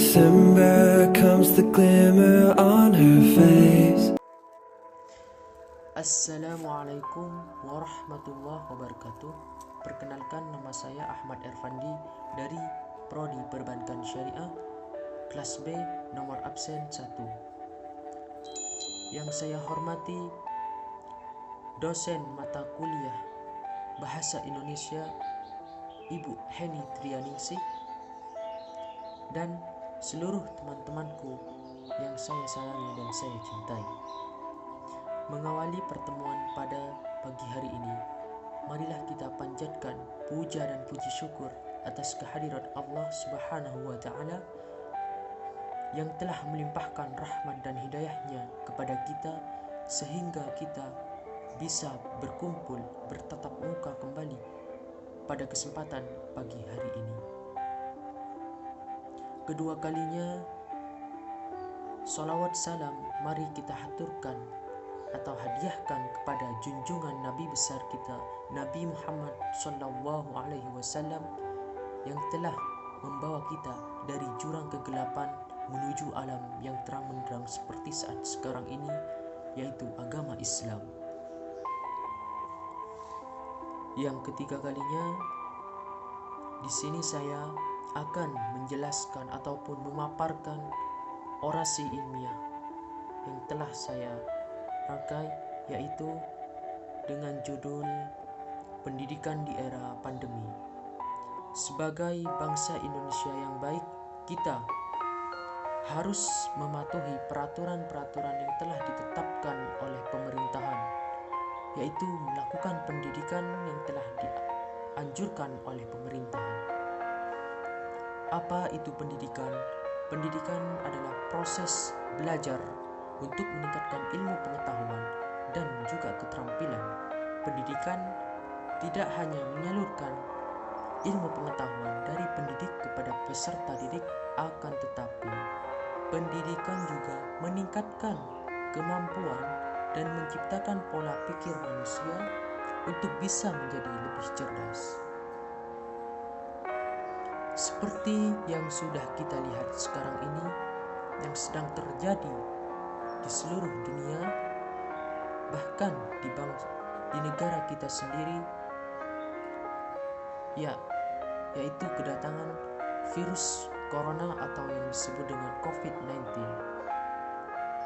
December comes the glimmer on her face. Assalamualaikum warahmatullahi wabarakatuh. Perkenalkan, nama saya Ahmad Ervandi dari Prodi Perbankan Syariah, kelas B, nomor absen 1. Yang saya hormati dosen mata kuliah Bahasa Indonesia Ibu Heni Trianingsih, dan seluruh teman-temanku yang saya sayangi dan saya cintai. Mengawali pertemuan pada pagi hari ini, marilah kita panjatkan puja dan puji syukur atas kehadirat Allah Subhanahu wa Ta'ala yang telah melimpahkan rahmat dan hidayahnya kepada kita sehingga kita bisa berkumpul bertatap muka kembali pada kesempatan pagi hari ini. Kedua kalinya, salawat salam mari kita haturkan atau hadiahkan kepada junjungan Nabi besar kita, Nabi Muhammad Sallallahu Alaihi Wasallam, yang telah membawa kita dari jurang kegelapan menuju alam yang terang benderang seperti saat sekarang ini, yaitu agama Islam. Yang ketiga kalinya, di sini saya akan menjelaskan ataupun memaparkan orasi ilmiah yang telah saya rangkai, yaitu dengan judul Pendidikan di Era Pandemi. Sebagai bangsa Indonesia yang baik, kita harus mematuhi peraturan-peraturan yang telah ditetapkan oleh pemerintahan, yaitu melakukan pendidikan yang telah dianjurkan oleh pemerintahan. Apa itu pendidikan? Pendidikan adalah proses belajar untuk meningkatkan ilmu pengetahuan dan juga keterampilan. Pendidikan tidak hanya menyalurkan ilmu pengetahuan dari pendidik kepada peserta didik, akan tetapi pendidikan juga meningkatkan kemampuan dan menciptakan pola pikir manusia untuk bisa menjadi lebih cerdas. Seperti yang sudah kita lihat sekarang ini, yang sedang terjadi di seluruh dunia, bahkan di negara kita sendiri, yaitu kedatangan virus corona atau yang disebut dengan COVID-19.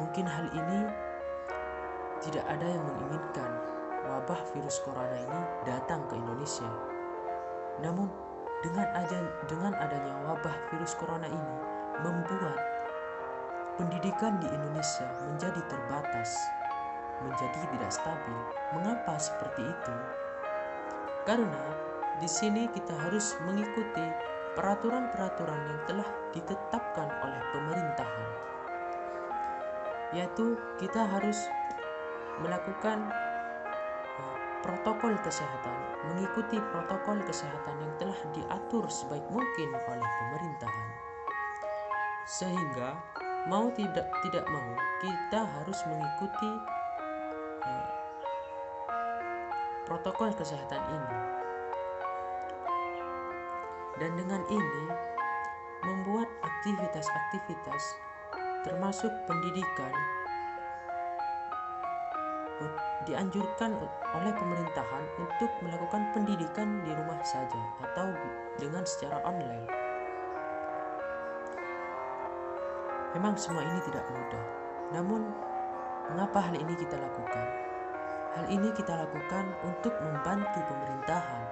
Mungkin hal ini tidak ada yang menginginkan wabah virus corona ini datang ke Indonesia. Namun dengan adanya wabah virus corona ini membuat pendidikan di Indonesia menjadi terbatas, menjadi tidak stabil. Mengapa seperti itu? Karena di sini kita harus mengikuti peraturan-peraturan yang telah ditetapkan oleh pemerintahan, yaitu kita harus melakukan protokol kesehatan, mengikuti protokol kesehatan yang telah diatur sebaik mungkin oleh pemerintahan. Sehingga mau tidak mau kita harus mengikuti protokol kesehatan ini. Dan dengan ini membuat aktivitas-aktivitas termasuk pendidikan dianjurkan oleh pemerintahan untuk melakukan pendidikan di rumah saja atau dengan secara online. Memang semua ini tidak mudah. Namun, mengapa hal ini kita lakukan? Hal ini kita lakukan untuk membantu pemerintahan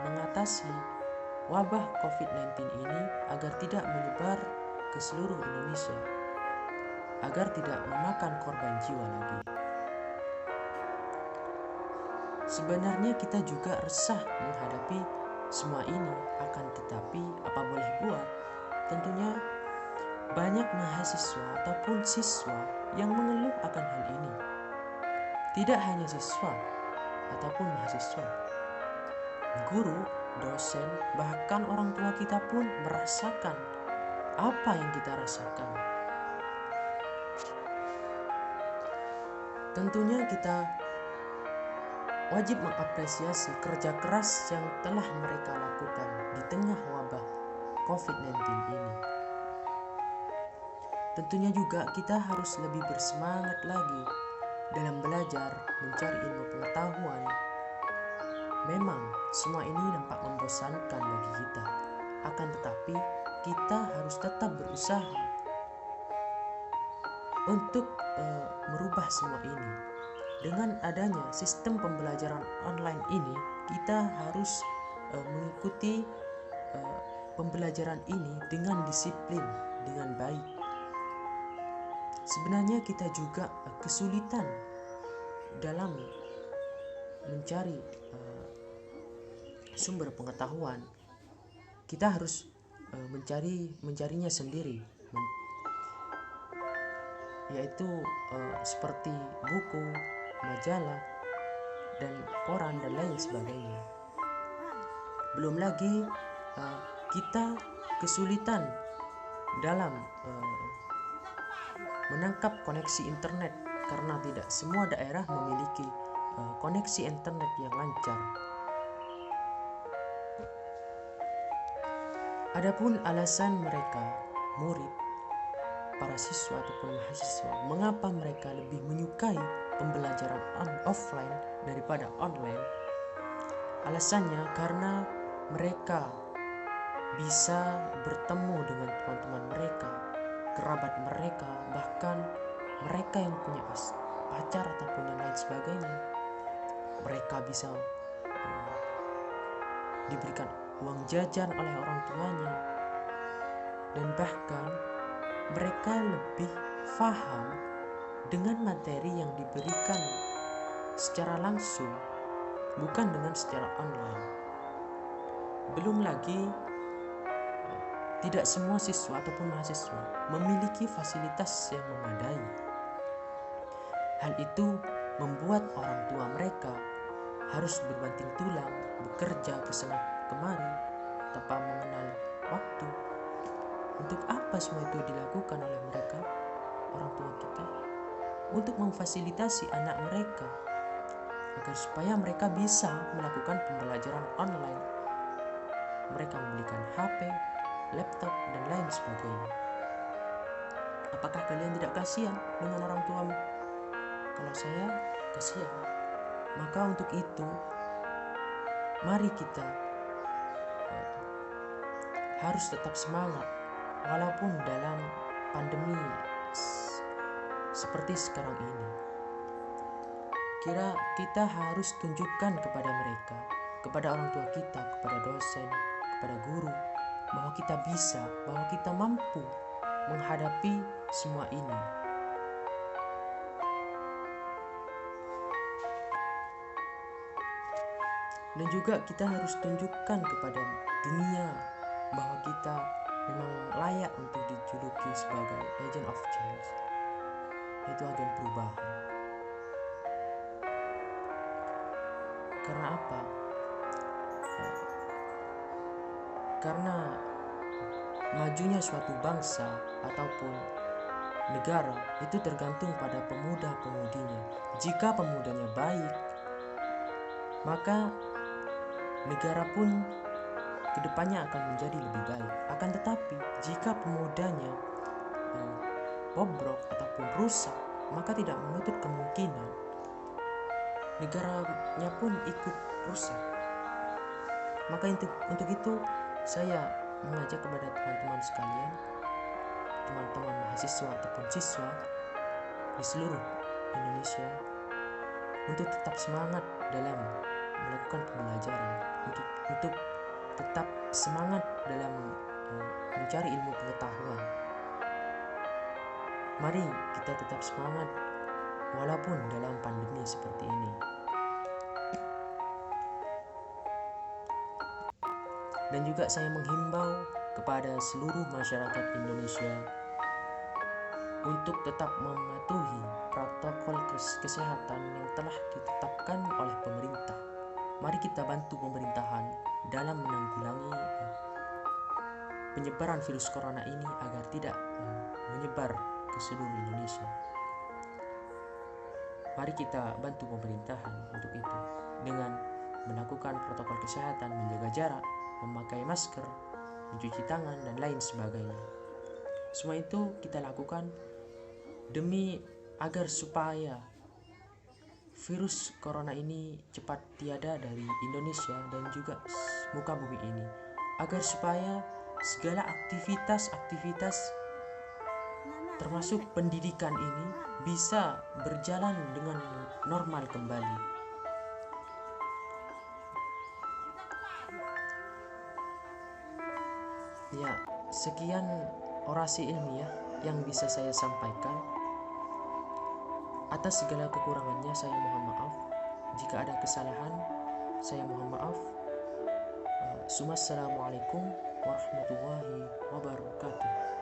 mengatasi wabah COVID-19 ini agar tidak menyebar ke seluruh Indonesia, agar tidak memakan korban jiwa lagi. Sebenarnya kita juga resah menghadapi semua ini, akan tetapi apa boleh buat, tentunya banyak mahasiswa ataupun siswa yang mengeluh akan hal ini. Tidak hanya siswa ataupun mahasiswa, guru, dosen, bahkan orang tua kita pun merasakan apa yang kita rasakan. Tentunya kita wajib mengapresiasi kerja keras yang telah mereka lakukan di tengah wabah COVID-19 ini. tentunya juga kita harus lebih bersemangat lagi dalam belajar, mencari ilmu pengetahuan. Memang semua ini nampak membosankan bagi kita, akan tetapi kita harus tetap berusaha untuk merubah semua ini. Dengan adanya sistem pembelajaran online ini, kita harus mengikuti pembelajaran ini dengan disiplin, dengan baik. Sebenarnya kita juga kesulitan dalam mencari sumber pengetahuan. Kita harus mencarinya sendiri, yaitu seperti buku, majalah, dan koran dan lain sebagainya. Belum lagi kita kesulitan dalam menangkap koneksi internet karena tidak semua daerah memiliki koneksi internet yang lancar. Adapun alasan mereka, murid, para siswa ataupun mahasiswa, mengapa mereka lebih menyukai pembelajaran offline daripada online? Alasannya karena mereka bisa bertemu dengan teman-teman mereka, kerabat mereka, bahkan mereka yang punya pacar ataupun yang lain sebagainya. Mereka bisa diberikan uang jajan oleh orang tuanya, dan bahkan mereka lebih paham dengan materi yang diberikan secara langsung, bukan dengan secara online. Belum lagi tidak semua siswa ataupun mahasiswa memiliki fasilitas yang memadai. Hal itu membuat orang tua mereka harus berbanting tulang, bekerja kesana kemari tanpa mengenal waktu. Untuk apa semua itu dilakukan oleh mereka, orang tua kita? Untuk memfasilitasi anak mereka agar supaya mereka bisa melakukan pembelajaran online. Mereka membelikan HP, laptop, dan lain sebagainya. Apakah kalian tidak kasihan dengan orang tuamu? Kalau saya kasihan. Maka untuk itu, mari kita harus tetap semangat walaupun dalam pandemi seperti sekarang ini. Kita harus tunjukkan kepada mereka, kepada orang tua kita, kepada dosen, kepada guru, bahwa kita bisa, bahwa kita mampu menghadapi semua ini. Dan juga kita harus tunjukkan kepada dunia bahwa kita memang layak untuk dijuluki sebagai agent of change, yaitu agen perubahan. Karena apa? Karena majunya suatu bangsa ataupun negara itu tergantung pada pemuda-pemudinya. Jika pemudanya baik, maka negara pun kedepannya akan menjadi lebih baik. Akan tetapi jika pemudanya bobrok ataupun rusak, maka tidak menutup kemungkinan negaranya pun ikut rusak. Maka untuk itu saya mengajak kepada teman-teman sekalian, teman-teman mahasiswa ataupun siswa di seluruh Indonesia, untuk tetap semangat dalam melakukan pembelajaran, untuk tetap semangat dalam mencari ilmu pengetahuan. Mari kita tetap semangat walaupun dalam pandemi seperti ini. Dan juga saya menghimbau kepada seluruh masyarakat Indonesia untuk tetap mematuhi protokol kesehatan yang telah ditetapkan oleh pemerintah. Mari kita bantu pemerintahan dalam menanggulangi penyebaran virus corona ini agar tidak menyebar ke seluruh Indonesia. Mari kita bantu pemerintahan untuk itu dengan melakukan protokol kesehatan, menjaga jarak, memakai masker, mencuci tangan, dan lain sebagainya. Semua itu kita lakukan demi agar supaya virus corona ini cepat tiada dari Indonesia dan juga muka bumi ini, agar supaya segala aktivitas termasuk pendidikan ini bisa berjalan dengan normal kembali. Ya, sekian orasi ilmiah yang bisa saya sampaikan. Atas segala kekurangannya saya mohon maaf. Jika ada kesalahan, saya mohon maaf. Assalamualaikum warahmatullahi wabarakatuh.